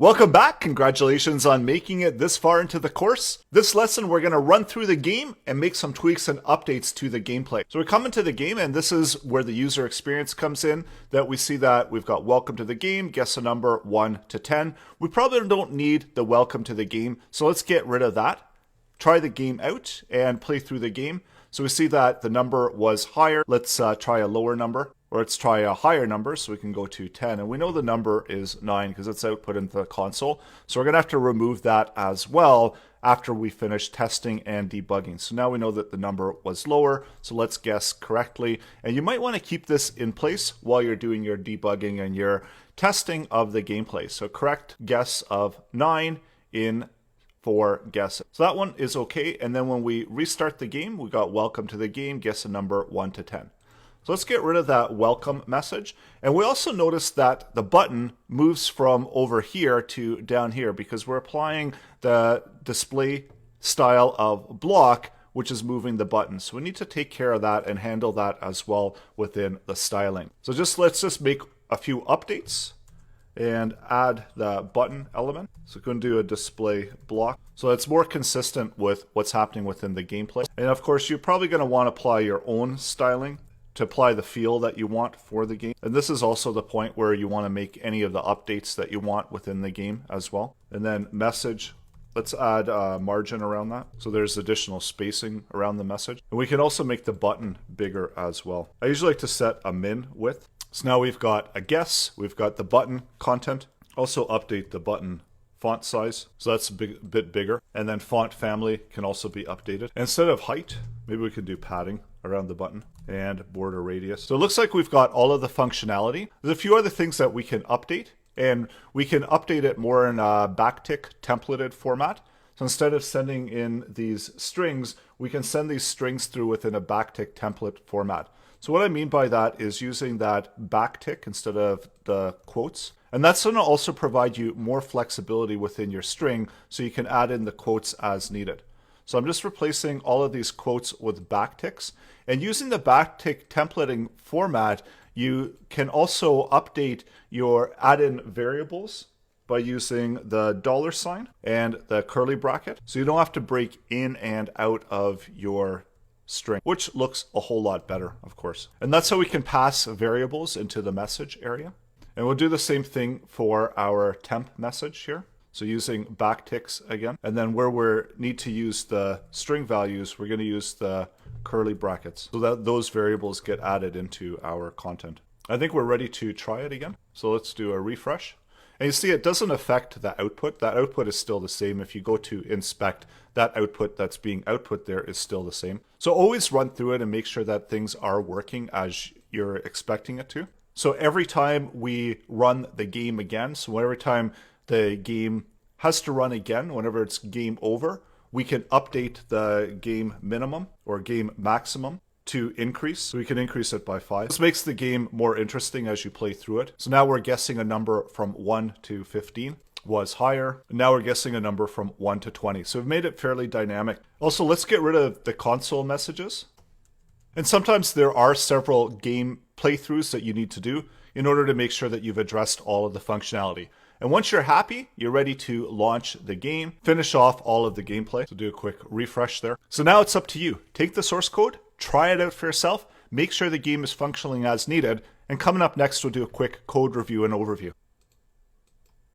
Welcome back. Congratulations on making it this far into the course. This lesson, we're going to run through the game and make some tweaks and updates to the gameplay. So we come into the game, and this is where the user experience comes in, that we see that we've got welcome to the game, guess a number 1 to 10. We probably don't need the welcome to the game, so let's get rid of that. Try the game out and play through the game. So we see that the number was higher. Let's try a lower number. Or let's try a higher number, so we can go to 10. And we know the number is 9 because it's output into the console. So we're going to have to remove that as well after we finish testing and debugging. So now we know that the number was lower, so let's guess correctly. And you might want to keep this in place while you're doing your debugging and your testing of the gameplay. So correct guess of 9 in 4 guesses. So that one is okay. And then when we restart the game, we got welcome to the game, guess a number 1 to 10. So let's get rid of that welcome message. And we also notice that the button moves from over here to down here because we're applying the display style of block, which is moving the button. So we need to take care of that and handle that as well within the styling. So let's just make a few updates and add the button element. So we're going to do a display block. So it's more consistent with what's happening within the gameplay. And of course, you're probably going to want to apply your own styling to apply the feel that you want for the game. And this is also the point where you want to make any of the updates that you want within the game as well. And then message, let's add a margin around that. So there's additional spacing around the message. And we can also make the button bigger as well. I usually like to set a min width. So now we've got a guess, we've got the button content. Also update the button font size, so that's a bit bigger. And then font family can also be updated. Instead of height, maybe we could do padding around the button and border radius. So it looks like we've got all of the functionality. There's a few other things that we can update, and we can update it more in a backtick templated format. So instead of sending in these strings, we can send these strings through within a backtick template format. So what I mean by that is using that backtick instead of the quotes. And that's going to also provide you more flexibility within your string so you can add in the quotes as needed. So I'm just replacing all of these quotes with backticks. And using the backtick templating format, you can also update your add-in variables by using the $sign and the curly bracket. So you don't have to break in and out of your string, which looks a whole lot better, of course. And that's how we can pass variables into the message area. And we'll do the same thing for our temp message here. So using backticks again. And then where we need to use the string values, we're going to use the curly brackets so that those variables get added into our content. I think we're ready to try it again. So let's do a refresh. And you see it doesn't affect the output. That output is still the same. If you go to inspect, that output that's being output there is still the same. So always run through it and make sure that things are working as you're expecting it to. So every time we run the game again, so every time the game has to run again, whenever it's game over, we can update the game minimum or game maximum to increase. So we can increase it by 5. This makes the game more interesting as you play through it. So now we're guessing a number from 1 to 15 was higher. Now we're guessing a number from 1 to 20. So we've made it fairly dynamic. Also, let's get rid of the console messages. And sometimes there are several game playthroughs that you need to do in order to make sure that you've addressed all of the functionality. And once you're happy, you're ready to launch the game, finish off all of the gameplay. So do a quick refresh there. So now it's up to you. Take the source code, try it out for yourself, make sure the game is functioning as needed, and coming up next, we'll do a quick code review and overview.